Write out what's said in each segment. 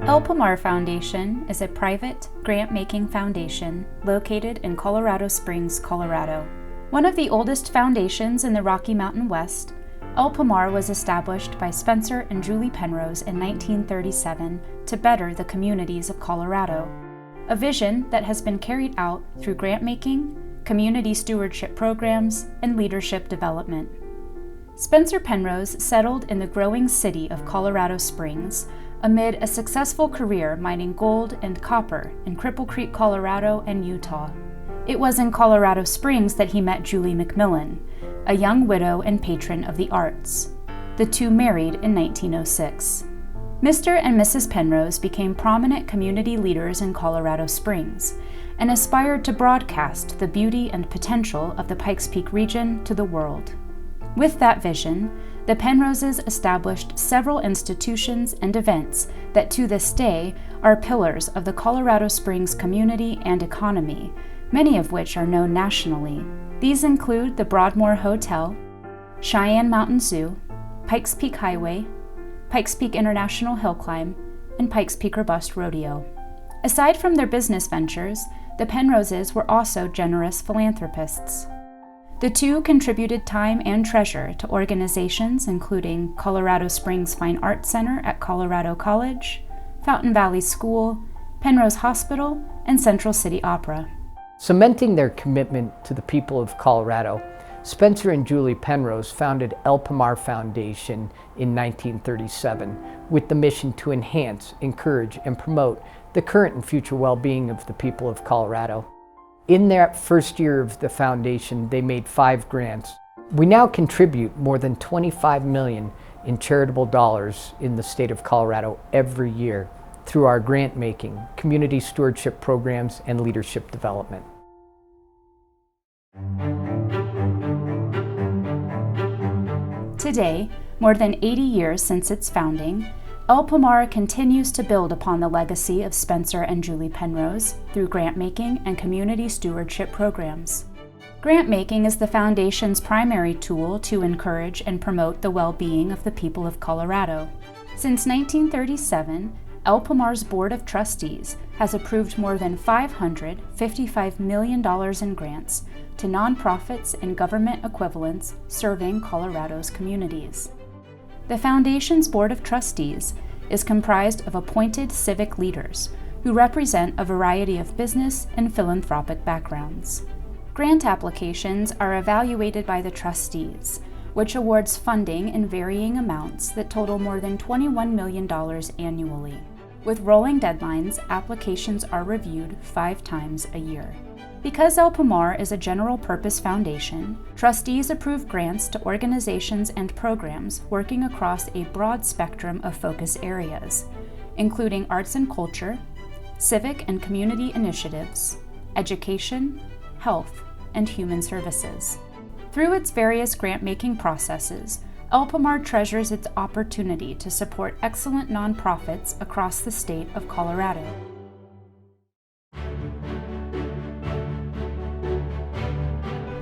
El Pomar Foundation is a private, grant-making foundation located in Colorado Springs, Colorado. One of the oldest foundations in the Rocky Mountain West, El Pomar was established by Spencer and Julie Penrose in 1937 to better the communities of Colorado, a vision that has been carried out through grant-making, community stewardship programs, and leadership development. Spencer Penrose settled in the growing city of Colorado Springs amid a successful career mining gold and copper in Cripple Creek, Colorado, and Utah. It was in Colorado Springs that he met Julie McMillan, a young widow and patron of the arts. The two married in 1906. Mr. and Mrs. Penrose became prominent community leaders in Colorado Springs and aspired to broadcast the beauty and potential of the Pikes Peak region to the world. With that vision, the Penroses established several institutions and events that to this day are pillars of the Colorado Springs community and economy, many of which are known nationally. These include the Broadmoor Hotel, Cheyenne Mountain Zoo, Pikes Peak Highway, Pikes Peak International Hill Climb, and Pikes Peak or Bust Rodeo. Aside from their business ventures, the Penroses were also generous philanthropists. The two contributed time and treasure to organizations including Colorado Springs Fine Arts Center at Colorado College, Fountain Valley School, Penrose Hospital, and Central City Opera. Cementing their commitment to the people of Colorado, Spencer and Julie Penrose founded El Pomar Foundation in 1937 with the mission to enhance, encourage, and promote the current and future well-being of the people of Colorado. In their first year of the foundation, they made 5 grants. We now contribute more than $25 million in charitable dollars in the state of Colorado every year through our grant-making, community stewardship programs, and leadership development. Today, more than 80 years since its founding, El Pomar continues to build upon the legacy of Spencer and Julie Penrose through grant-making and community stewardship programs. Grant-making is the foundation's primary tool to encourage and promote the well-being of the people of Colorado. Since 1937, El Pomar's Board of Trustees has approved more than $555 million in grants to nonprofits and government equivalents serving Colorado's communities. The Foundation's Board of Trustees is comprised of appointed civic leaders who represent a variety of business and philanthropic backgrounds. Grant applications are evaluated by the trustees, which awards funding in varying amounts that total more than $21 million annually. With rolling deadlines, applications are reviewed 5 times a year. Because El Pomar is a general-purpose foundation, trustees approve grants to organizations and programs working across a broad spectrum of focus areas, including arts and culture, civic and community initiatives, education, health, and human services. Through its various grant-making processes, El Pomar treasures its opportunity to support excellent nonprofits across the state of Colorado.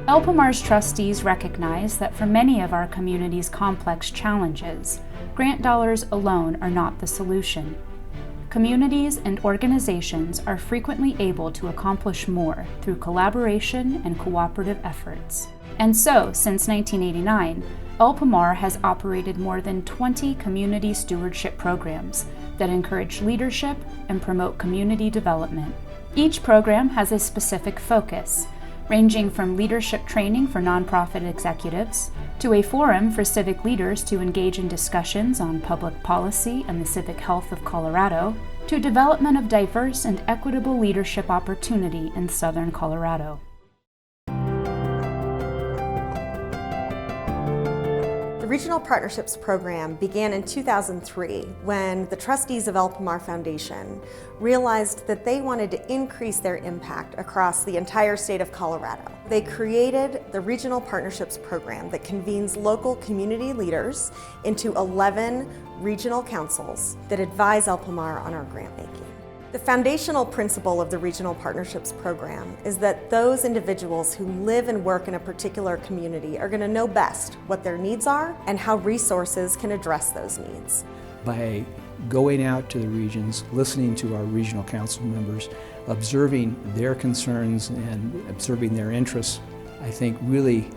El Pomar's trustees recognize that for many of our community's complex challenges, grant dollars alone are not the solution. Communities and organizations are frequently able to accomplish more through collaboration and cooperative efforts. And so, since 1989, El Pomar has operated more than 20 community stewardship programs that encourage leadership and promote community development. Each program has a specific focus, ranging from leadership training for nonprofit executives, to a forum for civic leaders to engage in discussions on public policy and the civic health of Colorado, to development of diverse and equitable leadership opportunity in southern Colorado. The Regional Partnerships Program began in 2003 when the trustees of El Pomar Foundation realized that they wanted to increase their impact across the entire state of Colorado. They created the Regional Partnerships Program that convenes local community leaders into 11 regional councils that advise El Pomar on our grant making. The foundational principle of the Regional Partnerships Program is that those individuals who live and work in a particular community are going to know best what their needs are and how resources can address those needs. By going out to the regions, listening to our regional council members, observing their concerns and observing their interests, I think really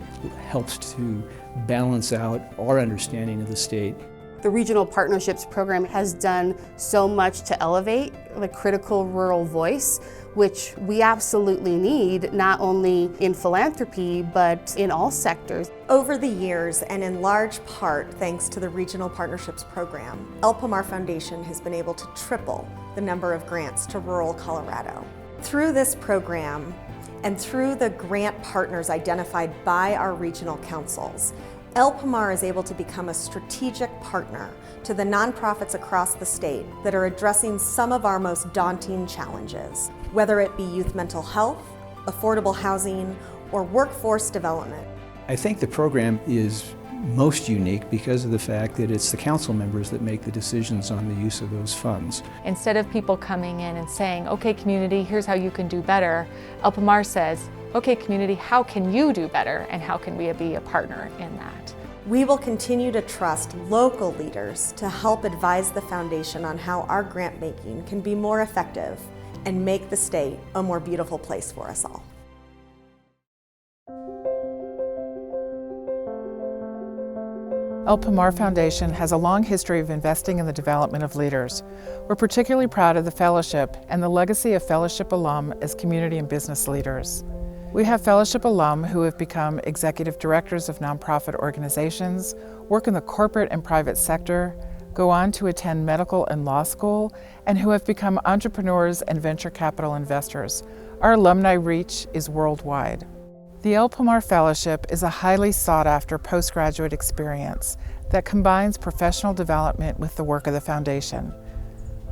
helps to balance out our understanding of the state. The Regional Partnerships Program has done so much to elevate the critical rural voice, which we absolutely need, not only in philanthropy, but in all sectors. Over the years, and in large part thanks to the Regional Partnerships Program, El Pomar Foundation has been able to triple the number of grants to rural Colorado. Through this program, and through the grant partners identified by our regional councils, El Pomar is able to become a strategic partner to the nonprofits across the state that are addressing some of our most daunting challenges, whether it be youth mental health, affordable housing, or workforce development. I think the program is most unique because of the fact that it's the council members that make the decisions on the use of those funds. Instead of people coming in and saying, okay community, here's how you can do better, El Pomar says, okay community, how can you do better and how can we be a partner in that? We will continue to trust local leaders to help advise the foundation on how our grant making can be more effective and make the state a more beautiful place for us all. El Pomar Foundation has a long history of investing in the development of leaders. We're particularly proud of the fellowship and the legacy of fellowship alum as community and business leaders. We have fellowship alum who have become executive directors of nonprofit organizations, work in the corporate and private sector, go on to attend medical and law school, and who have become entrepreneurs and venture capital investors. Our alumni reach is worldwide. The El Pomar Fellowship is a highly sought-after postgraduate experience that combines professional development with the work of the foundation.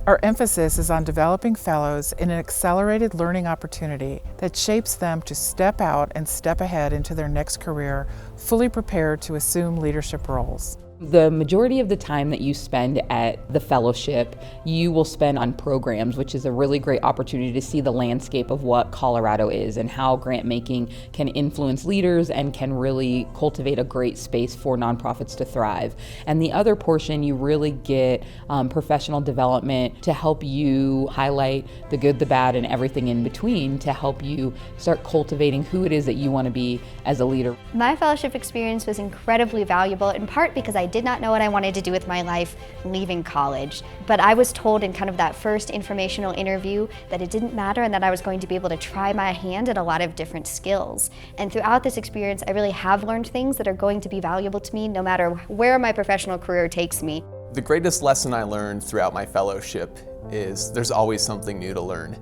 Our emphasis is on developing fellows in an accelerated learning opportunity that shapes them to step out and step ahead into their next career, fully prepared to assume leadership roles. The majority of the time that you spend at the fellowship, you will spend on programs, which is a really great opportunity to see the landscape of what Colorado is and how grant making can influence leaders and can really cultivate a great space for nonprofits to thrive. And the other portion, you really get professional development to help you highlight the good, the bad, and everything in between to help you start cultivating who it is that you want to be as a leader. My fellowship experience was incredibly valuable, in part because I did not know what I wanted to do with my life leaving college. But I was told in kind of that first informational interview that it didn't matter and that I was going to be able to try my hand at a lot of different skills. And throughout this experience, I really have learned things that are going to be valuable to me no matter where my professional career takes me. The greatest lesson I learned throughout my fellowship is there's always something new to learn.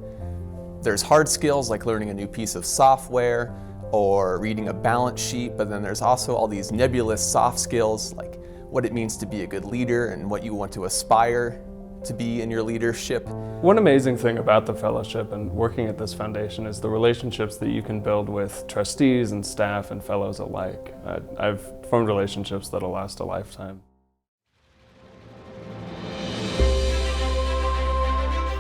There's hard skills like learning a new piece of software or reading a balance sheet, but then there's also all these nebulous soft skills like what it means to be a good leader and what you want to aspire to be in your leadership. One amazing thing about the fellowship and working at this foundation is the relationships that you can build with trustees and staff and fellows alike. I've formed relationships that'll last a lifetime.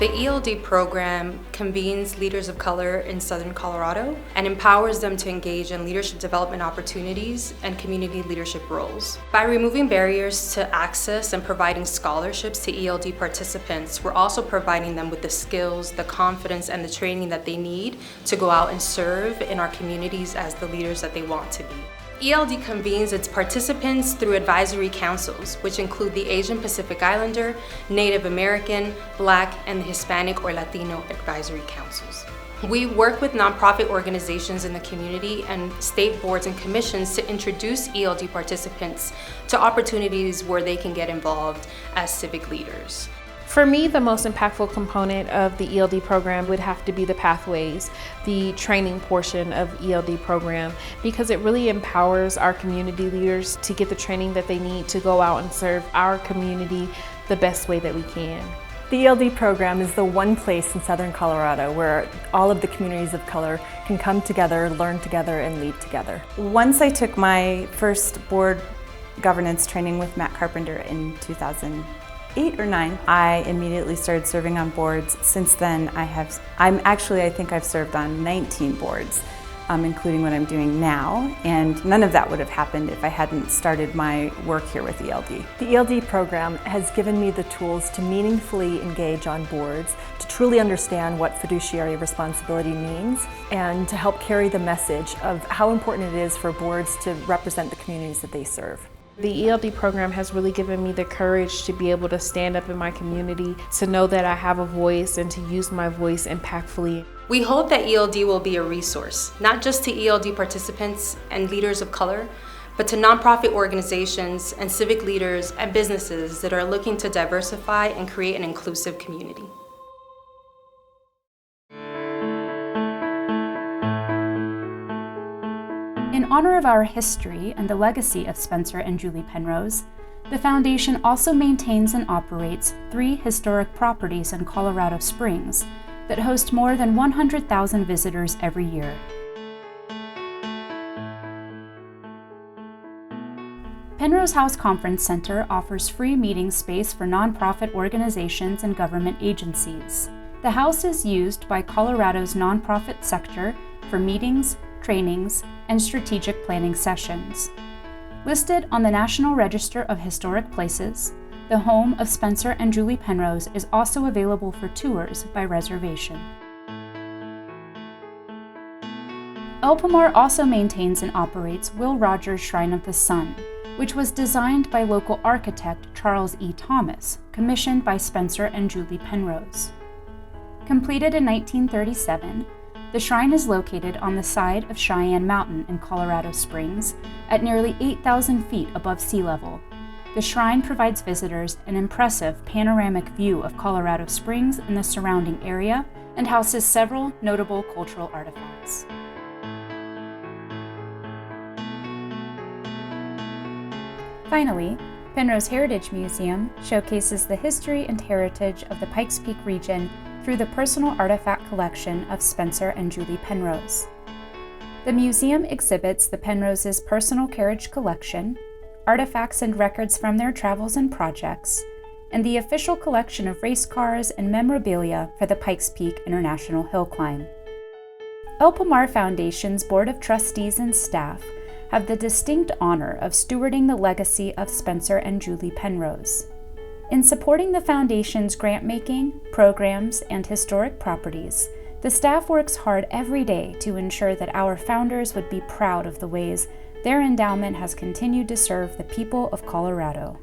The ELD program convenes leaders of color in Southern Colorado and empowers them to engage in leadership development opportunities and community leadership roles. By removing barriers to access and providing scholarships to ELD participants, we're also providing them with the skills, the confidence, and the training that they need to go out and serve in our communities as the leaders that they want to be. ELD convenes its participants through advisory councils, which include the Asian Pacific Islander, Native American, Black, and the Hispanic or Latino advisory councils. We work with nonprofit organizations in the community and state boards and commissions to introduce ELD participants to opportunities where they can get involved as civic leaders. For me, the most impactful component of the ELD program would have to be the pathways, the training portion of ELD program, because it really empowers our community leaders to get the training that they need to go out and serve our community the best way that we can. The ELD program is the one place in Southern Colorado where all of the communities of color can come together, learn together, and lead together. Once I took my first board governance training with Matt Carpenter in 2008 or 9, I immediately started serving on boards. Since then, I think I've served on 19 boards. including what I'm doing now, and none of that would have happened if I hadn't started my work here with ELD. The ELD program has given me the tools to meaningfully engage on boards, to truly understand what fiduciary responsibility means, and to help carry the message of how important it is for boards to represent the communities that they serve. The ELD program has really given me the courage to be able to stand up in my community, to know that I have a voice and to use my voice impactfully. We hope that ELD will be a resource, not just to ELD participants and leaders of color, but to nonprofit organizations and civic leaders and businesses that are looking to diversify and create an inclusive community. In honor of our history and the legacy of Spencer and Julie Penrose, the Foundation also maintains and operates 3 historic properties in Colorado Springs that host more than 100,000 visitors every year. Penrose House Conference Center offers free meeting space for nonprofit organizations and government agencies. The house is used by Colorado's nonprofit sector for meetings, trainings, and strategic planning sessions. Listed on the National Register of Historic Places, the home of Spencer and Julie Penrose is also available for tours by reservation. El Pomar also maintains and operates Will Rogers Shrine of the Sun, which was designed by local architect Charles E. Thomas, commissioned by Spencer and Julie Penrose. Completed in 1937, the shrine is located on the side of Cheyenne Mountain in Colorado Springs at nearly 8,000 feet above sea level. The shrine provides visitors an impressive panoramic view of Colorado Springs and the surrounding area and houses several notable cultural artifacts. Finally, Penrose Heritage Museum showcases the history and heritage of the Pikes Peak region through the personal artifact collection of Spencer and Julie Penrose. The museum exhibits the Penroses' personal carriage collection, artifacts and records from their travels and projects, and the official collection of race cars and memorabilia for the Pikes Peak International Hill Climb. El Pomar Foundation's Board of Trustees and staff have the distinct honor of stewarding the legacy of Spencer and Julie Penrose. In supporting the Foundation's grant-making, programs, and historic properties, the staff works hard every day to ensure that our founders would be proud of the ways their endowment has continued to serve the people of Colorado.